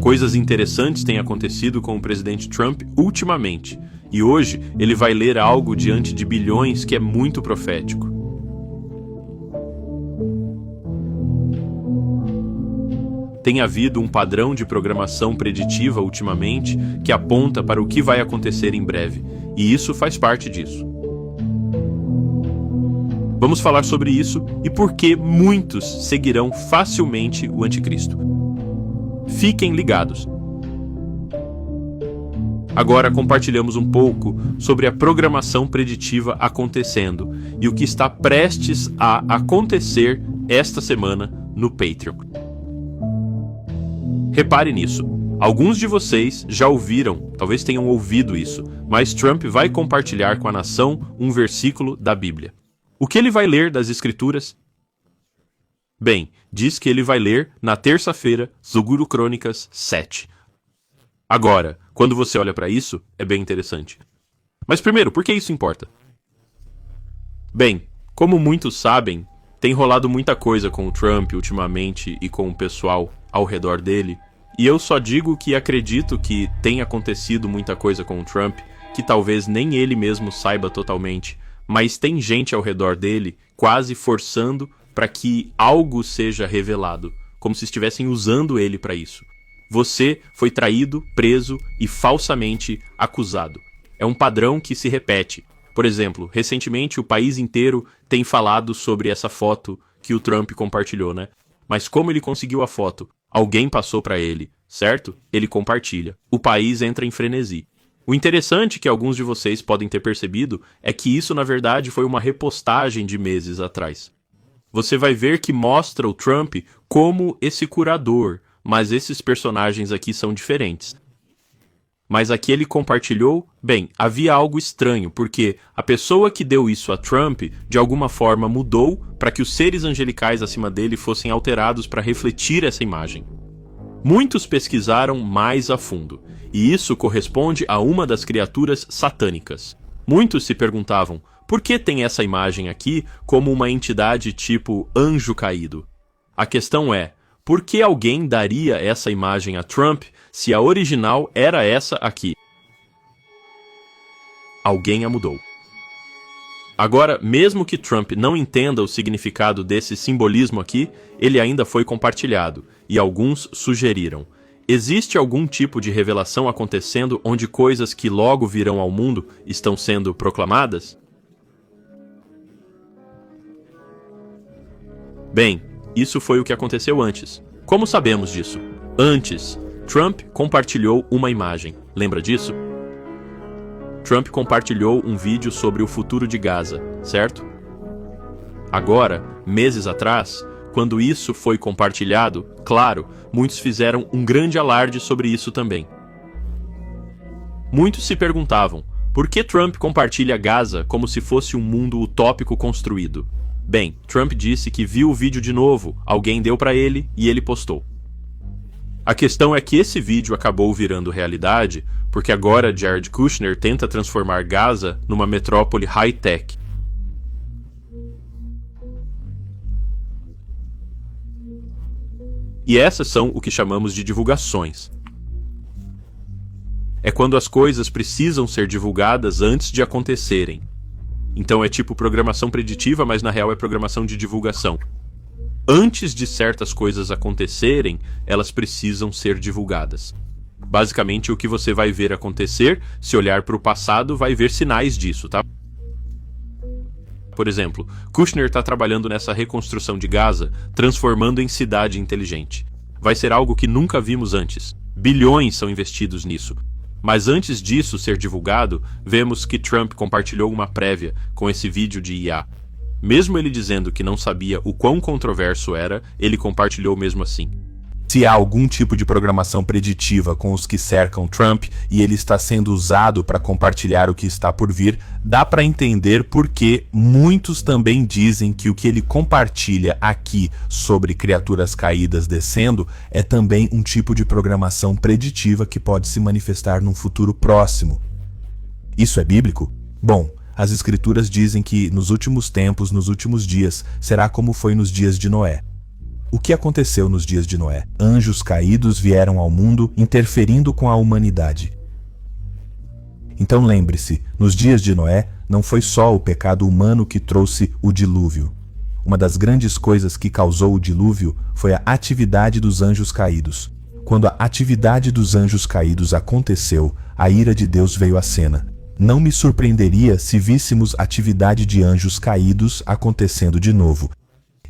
Coisas interessantes têm acontecido com o presidente Trump ultimamente, e hoje ele vai ler algo diante de bilhões que é muito profético. Tem havido um padrão de programação preditiva ultimamente que aponta para o que vai acontecer em breve, e isso faz parte disso. Vamos falar sobre isso e por que muitos seguirão facilmente o anticristo. Fiquem ligados. Agora compartilhamos um pouco sobre a programação preditiva acontecendo e o que está prestes a acontecer esta semana no Patreon. Repare nisso. Alguns de vocês já ouviram, talvez tenham ouvido isso, mas Trump vai compartilhar com a nação um versículo da Bíblia. O que ele vai ler das Escrituras? Bem, diz que ele vai ler na terça-feira, Segundo Crônicas 7. Agora, quando você olha para isso, é bem interessante. Mas primeiro, por que isso importa? Bem, como muitos sabem, tem rolado muita coisa com o Trump ultimamente e com o pessoal ao redor dele, e eu só digo que acredito que tem acontecido muita coisa com o Trump, que talvez nem ele mesmo saiba totalmente, mas tem gente ao redor dele quase forçando para que algo seja revelado, como se estivessem usando ele para isso. Você foi traído, preso e falsamente acusado. É um padrão que se repete. Por exemplo, recentemente o país inteiro tem falado sobre essa foto que o Trump compartilhou, né? Mas como ele conseguiu a foto? Alguém passou para ele, certo? Ele compartilha. O país entra em frenesi. O interessante que alguns de vocês podem ter percebido é que isso na verdade foi uma repostagem de meses atrás. Você vai ver que mostra o Trump como esse curador, mas esses personagens aqui são diferentes. Mas aqui ele compartilhou, bem, havia algo estranho, porque a pessoa que deu isso a Trump, de alguma forma mudou para que os seres angelicais acima dele fossem alterados para refletir essa imagem. Muitos pesquisaram mais a fundo, e isso corresponde a uma das criaturas satânicas. Muitos se perguntavam, por que tem essa imagem aqui como uma entidade tipo anjo caído? A questão é, por que alguém daria essa imagem a Trump se a original era essa aqui? Alguém a mudou. Agora, mesmo que Trump não entenda o significado desse simbolismo aqui, ele ainda foi compartilhado, e alguns sugeriram. Existe algum tipo de revelação acontecendo onde coisas que logo virão ao mundo estão sendo proclamadas? Bem, isso foi o que aconteceu antes. Como sabemos disso? Antes, Trump compartilhou uma imagem. Lembra disso? Trump compartilhou um vídeo sobre o futuro de Gaza, certo? Agora, meses atrás, quando isso foi compartilhado, claro, muitos fizeram um grande alarde sobre isso também. Muitos se perguntavam, por que Trump compartilha Gaza como se fosse um mundo utópico construído? Bem, Trump disse que viu o vídeo de novo, alguém deu para ele e ele postou. A questão é que esse vídeo acabou virando realidade porque agora Jared Kushner tenta transformar Gaza numa metrópole high-tech. E essas são o que chamamos de divulgações. É quando as coisas precisam ser divulgadas antes de acontecerem. Então é tipo programação preditiva, mas na real é programação de divulgação. Antes de certas coisas acontecerem, elas precisam ser divulgadas. Basicamente, o que você vai ver acontecer, se olhar para o passado, vai ver sinais disso, tá? Por exemplo, Kushner está trabalhando nessa reconstrução de Gaza, transformando em cidade inteligente. Vai ser algo que nunca vimos antes. Bilhões são investidos nisso. Mas antes disso ser divulgado, vemos que Trump compartilhou uma prévia com esse vídeo de IA. Mesmo ele dizendo que não sabia o quão controverso era, ele compartilhou mesmo assim. Se há algum tipo de programação preditiva com os que cercam Trump e ele está sendo usado para compartilhar o que está por vir, dá para entender por que muitos também dizem que o que ele compartilha aqui sobre criaturas caídas descendo é também um tipo de programação preditiva que pode se manifestar num futuro próximo. Isso é bíblico? Bom, As escrituras dizem que nos últimos tempos, nos últimos dias, será como foi nos dias de Noé. O que aconteceu nos dias de Noé? Anjos caídos vieram ao mundo interferindo com a humanidade. Então lembre-se, nos dias de Noé, não foi só o pecado humano que trouxe o dilúvio. Uma das grandes coisas que causou o dilúvio foi a atividade dos anjos caídos. Quando a atividade dos anjos caídos aconteceu, a ira de Deus veio à cena. Não me surpreenderia se víssemos atividade de anjos caídos acontecendo de novo.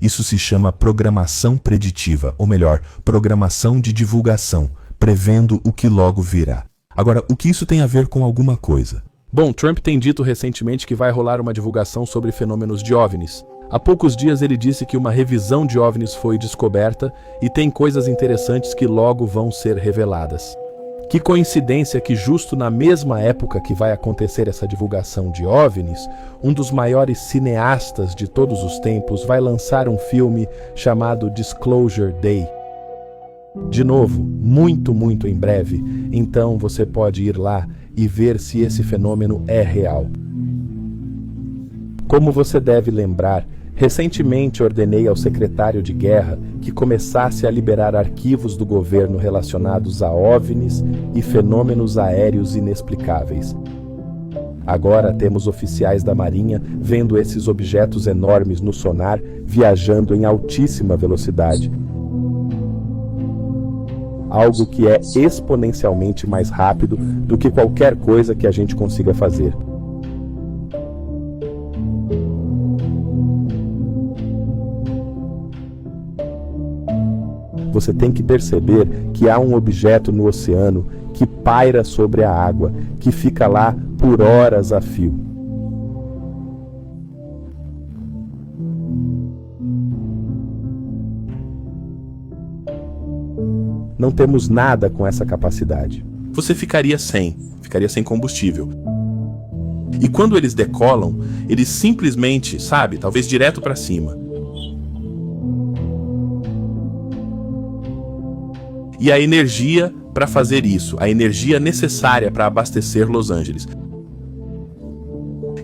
Isso se chama programação preditiva, ou melhor, programação de divulgação, prevendo o que logo virá. Agora, o que isso tem a ver com alguma coisa? Bom, Trump tem dito recentemente que vai rolar uma divulgação sobre fenômenos de OVNIs. Há poucos dias ele disse que uma revisão de OVNIs foi descoberta e tem coisas interessantes que logo vão ser reveladas. Que coincidência que justo na mesma época que vai acontecer essa divulgação de OVNIs, um dos maiores cineastas de todos os tempos vai lançar um filme chamado Disclosure Day. De novo, muito em breve, então você pode ir lá e ver se esse fenômeno é real. Como você deve lembrar, recentemente ordenei ao secretário de guerra que começasse a liberar arquivos do governo relacionados a OVNIs e fenômenos aéreos inexplicáveis. Agora temos oficiais da Marinha vendo esses objetos enormes no sonar viajando em altíssima velocidade. Algo que é exponencialmente mais rápido do que qualquer coisa que a gente consiga fazer. Você tem que perceber que há um objeto no oceano que paira sobre a água, que fica lá por horas a fio. Não temos nada com essa capacidade. Você ficaria sem combustível. E quando eles decolam, eles simplesmente, talvez direto para cima. E a energia para fazer isso, a energia necessária para abastecer Los Angeles.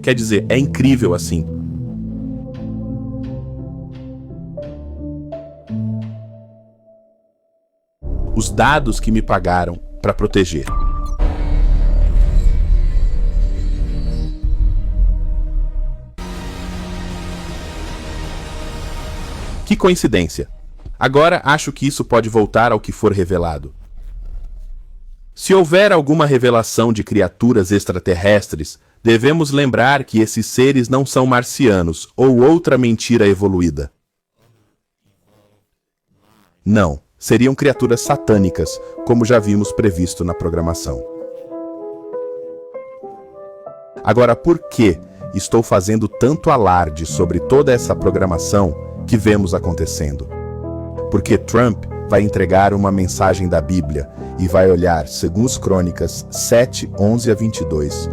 Quer dizer, é incrível assim. Os dados que me pagaram para proteger. Que coincidência. Agora acho que isso pode voltar ao que for revelado. Se houver alguma revelação de criaturas extraterrestres, devemos lembrar que esses seres não são marcianos ou outra mentira evoluída. Não. Seriam criaturas satânicas, como já vimos previsto na programação. Agora, por que estou fazendo tanto alarde sobre toda essa programação que vemos acontecendo? Porque Trump vai entregar uma mensagem da Bíblia e vai olhar 2 Crônicas 7, 11 a 22.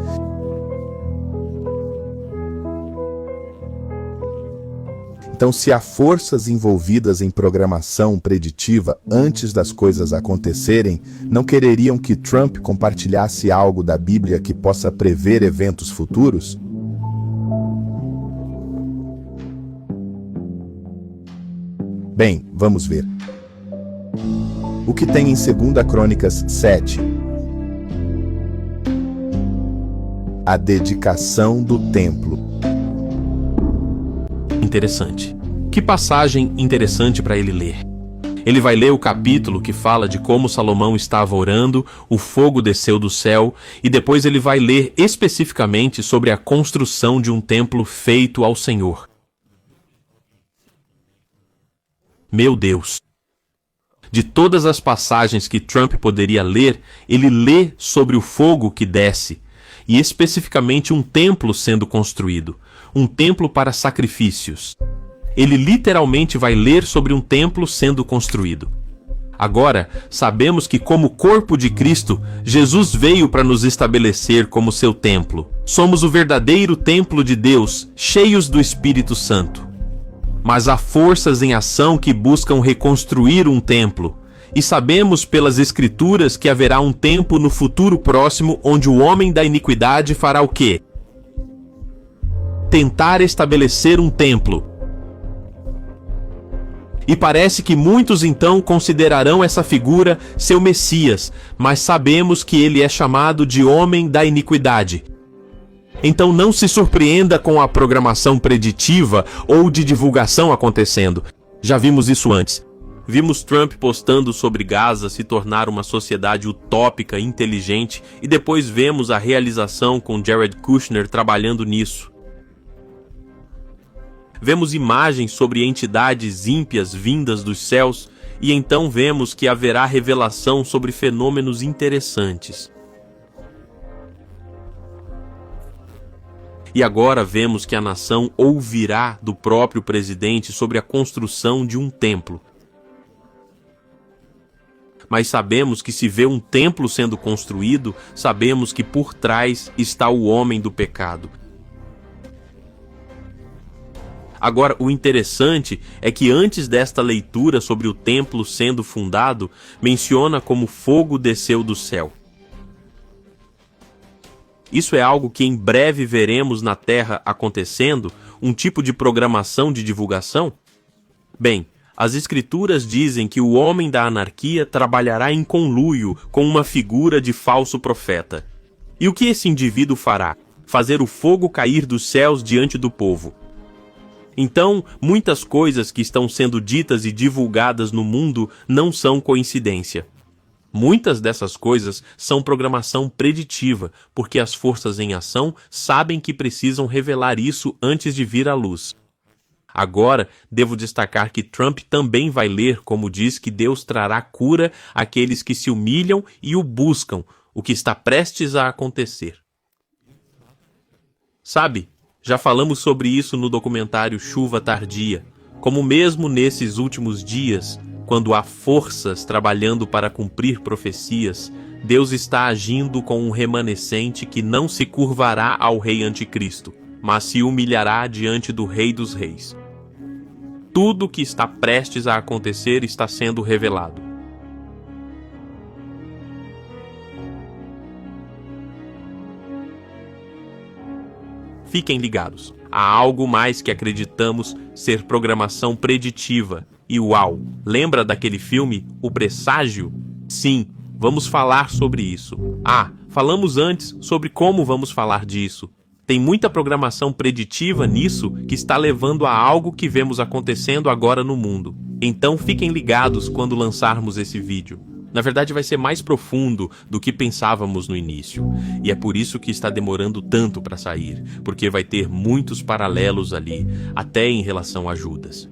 Então, se há forças envolvidas em programação preditiva antes das coisas acontecerem, não quereriam que Trump compartilhasse algo da Bíblia que possa prever eventos futuros? Bem, vamos ver. O que tem em 2 Crônicas 7? A dedicação do templo. Interessante. Que passagem interessante para ele ler. Ele vai ler o capítulo que fala de como Salomão estava orando, o fogo desceu do céu, e depois ele vai ler especificamente sobre a construção de um templo feito ao Senhor. Meu Deus! De todas as passagens que Trump poderia ler, ele lê sobre o fogo que desce, e especificamente um templo sendo construído. Um templo para sacrifícios. Ele literalmente vai ler sobre um templo sendo construído. Agora, sabemos que como corpo de Cristo, Jesus veio para nos estabelecer como seu templo. Somos o verdadeiro templo de Deus, cheios do Espírito Santo. Mas há forças em ação que buscam reconstruir um templo. E sabemos pelas Escrituras que haverá um tempo no futuro próximo onde o homem da iniquidade fará o quê? tentar estabelecer um templo. E parece que muitos então considerarão essa figura seu Messias, mas sabemos que ele é chamado de homem da iniquidade. Então não se surpreenda com a programação preditiva ou de divulgação acontecendo. Já vimos isso antes. Vimos Trump postando sobre Gaza se tornar uma sociedade utópica, inteligente, e depois vemos a realização com Jared Kushner trabalhando nisso. Vemos imagens sobre entidades ímpias vindas dos céus, e então vemos que haverá revelação sobre fenômenos interessantes. E agora vemos que a nação ouvirá do próprio presidente sobre a construção de um templo. Mas sabemos que se vê um templo sendo construído, sabemos que por trás está o homem do pecado. Agora, o interessante é que antes desta leitura sobre o templo sendo fundado, menciona como fogo desceu do céu. Isso é algo que em breve veremos na Terra acontecendo, um tipo de programação de divulgação? Bem, as Escrituras dizem que o homem da anarquia trabalhará em conluio com uma figura de falso profeta. E o que esse indivíduo fará? Fazer o fogo cair dos céus diante do povo. Então, muitas coisas que estão sendo ditas e divulgadas no mundo não são coincidência. Muitas dessas coisas são programação preditiva, porque as forças em ação sabem que precisam revelar isso antes de vir à luz. Agora, devo destacar que Trump também vai ler como diz que Deus trará cura àqueles que se humilham e o buscam, o que está prestes a acontecer. Sabe, já falamos sobre isso no documentário Chuva Tardia, como mesmo nesses últimos dias, quando há forças trabalhando para cumprir profecias, Deus está agindo com um remanescente que não se curvará ao rei anticristo, mas se humilhará diante do Rei dos Reis. Tudo o que está prestes a acontecer está sendo revelado. Fiquem ligados. Há algo mais que acreditamos ser programação preditiva. E uau! Lembra daquele filme, O Presságio? Sim, vamos falar sobre isso. Falamos antes sobre como vamos falar disso. Tem muita programação preditiva nisso que está levando a algo que vemos acontecendo agora no mundo. Então fiquem ligados quando lançarmos esse vídeo. Na verdade vai ser mais profundo do que pensávamos no início. E é por isso que está demorando tanto para sair, porque vai ter muitos paralelos ali, até em relação a Judas.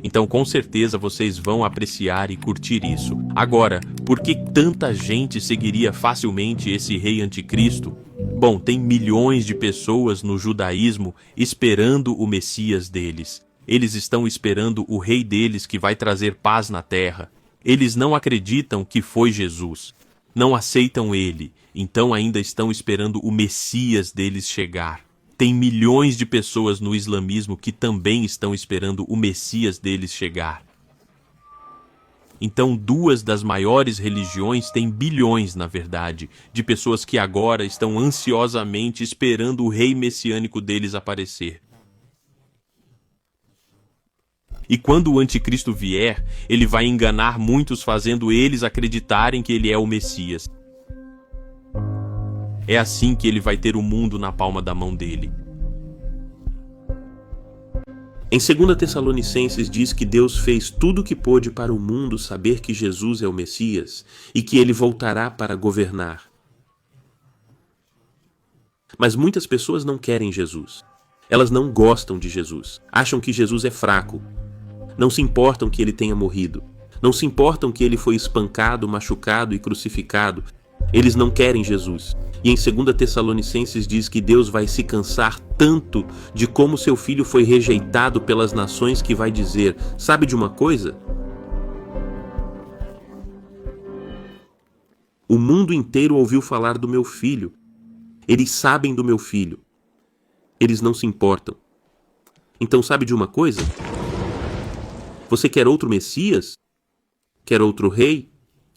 Então com certeza vocês vão apreciar e curtir isso. Agora, por que tanta gente seguiria facilmente esse rei anticristo? Bom, tem milhões de pessoas no judaísmo esperando o Messias deles. Eles estão esperando o rei deles que vai trazer paz na terra. Eles não acreditam que foi Jesus. Não aceitam ele. Então ainda estão esperando o Messias deles chegar. Tem milhões de pessoas no islamismo que também estão esperando o Messias deles chegar. Então, duas das maiores religiões têm bilhões, na verdade, de pessoas que agora estão ansiosamente esperando o rei messiânico deles aparecer. E quando o anticristo vier, ele vai enganar muitos fazendo eles acreditarem que ele é o Messias. É assim que ele vai ter o mundo na palma da mão dele. Em 2 Tessalonicenses diz que Deus fez tudo o que pôde para o mundo saber que Jesus é o Messias e que ele voltará para governar. Mas muitas pessoas não querem Jesus. Elas não gostam de Jesus. Acham que Jesus é fraco. Não se importam que ele tenha morrido. Não se importam que ele foi espancado, machucado e crucificado. Eles não querem Jesus. E em 2 Tessalonicenses diz que Deus vai se cansar tanto de como seu filho foi rejeitado pelas nações que vai dizer, sabe de uma coisa? O mundo inteiro ouviu falar do meu filho. Eles sabem do meu filho. Eles não se importam. Então sabe de uma coisa? Você quer outro Messias? Quer outro rei?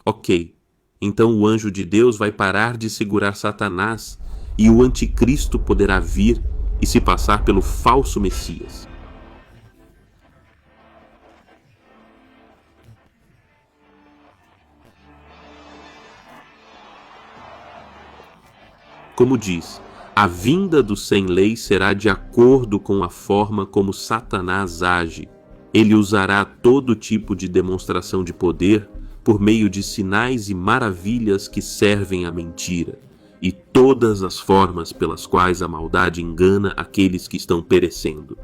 Ok. Então o anjo de Deus vai parar de segurar Satanás e o anticristo poderá vir e se passar pelo falso Messias. Como diz, a vinda do sem-lei será de acordo com a forma como Satanás age. Ele usará todo tipo de demonstração de poder por meio de sinais e maravilhas que servem à mentira, e todas as formas pelas quais a maldade engana aqueles que estão perecendo.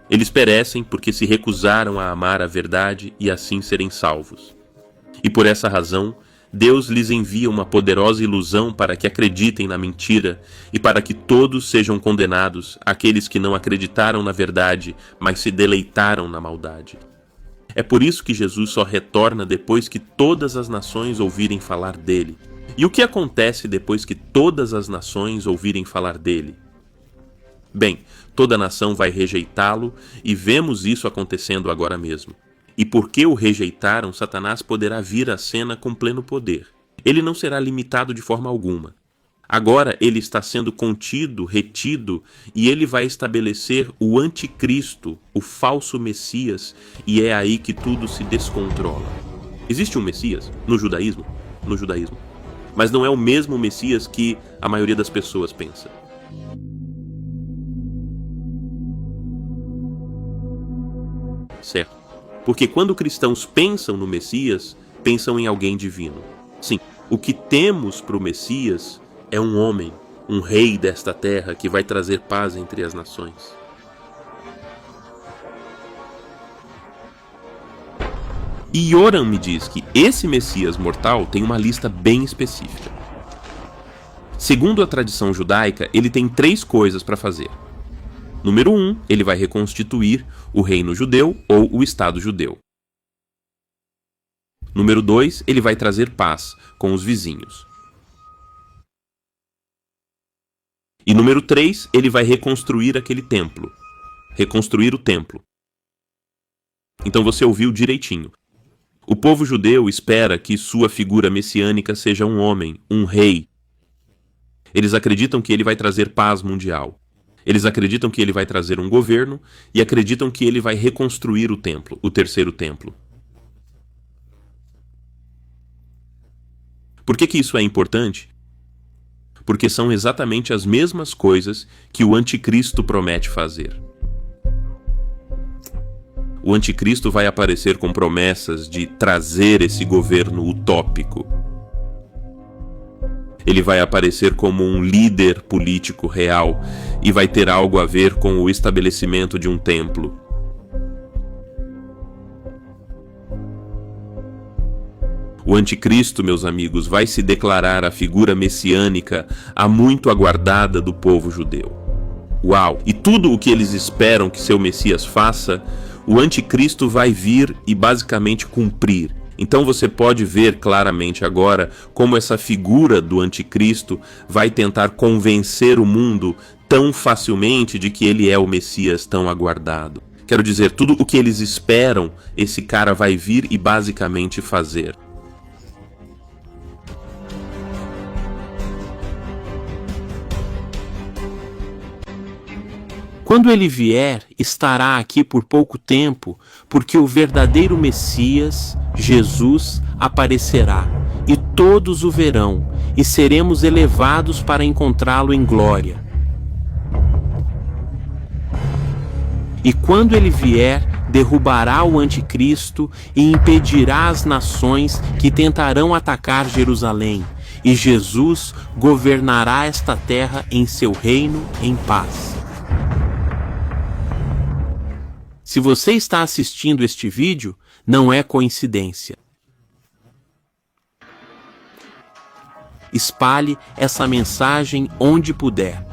Eles perecem porque se recusaram a amar a verdade e assim serem salvos. E por essa razão, Deus lhes envia uma poderosa ilusão para que acreditem na mentira e para que todos sejam condenados, aqueles que não acreditaram na verdade, mas se deleitaram na maldade. É por isso que Jesus só retorna depois que todas as nações ouvirem falar dele. E o que acontece depois que todas as nações ouvirem falar dele? Bem, toda nação vai rejeitá-lo e vemos isso acontecendo agora mesmo. E porque o rejeitaram, Satanás poderá vir à cena com pleno poder. Ele não será limitado de forma alguma. Agora ele está sendo contido, retido, e ele vai estabelecer o anticristo, o falso Messias, e é aí que tudo se descontrola. Existe um Messias no judaísmo? No judaísmo. Mas não é o mesmo Messias que a maioria das pessoas pensa. Certo? Porque quando cristãos pensam no Messias, pensam em alguém divino. Sim, o que temos para o Messias é um homem, um rei desta terra que vai trazer paz entre as nações. E Yoram me diz que esse Messias mortal tem uma lista bem específica. Segundo a tradição judaica, ele tem 3 coisas para fazer. Número 1, ele vai reconstituir o reino judeu ou o Estado judeu. Número 2, ele vai trazer paz com os vizinhos. E número 3, ele vai reconstruir aquele templo. Reconstruir o templo. Então você ouviu direitinho. O povo judeu espera que sua figura messiânica seja um homem, um rei. Eles acreditam que ele vai trazer paz mundial. Eles acreditam que ele vai trazer um governo e acreditam que ele vai reconstruir o templo, o terceiro templo. Por que isso é importante? Porque são exatamente as mesmas coisas que o anticristo promete fazer. O anticristo vai aparecer com promessas de trazer esse governo utópico. Ele vai aparecer como um líder político real e vai ter algo a ver com o estabelecimento de um templo. O anticristo, meus amigos, vai se declarar a figura messiânica há muito aguardada do povo judeu. Uau! E tudo o que eles esperam que seu Messias faça, o anticristo vai vir e basicamente cumprir. Então você pode ver claramente agora como essa figura do anticristo vai tentar convencer o mundo tão facilmente de que ele é o Messias tão aguardado. Quero dizer, tudo o que eles esperam, esse cara vai vir e basicamente fazer. Quando ele vier, estará aqui por pouco tempo, porque o verdadeiro Messias, Jesus, aparecerá, e todos o verão, e seremos elevados para encontrá-lo em glória. E quando ele vier, derrubará o anticristo e impedirá as nações que tentarão atacar Jerusalém, e Jesus governará esta terra em seu reino em paz. Se você está assistindo este vídeo, não é coincidência. Espalhe essa mensagem onde puder.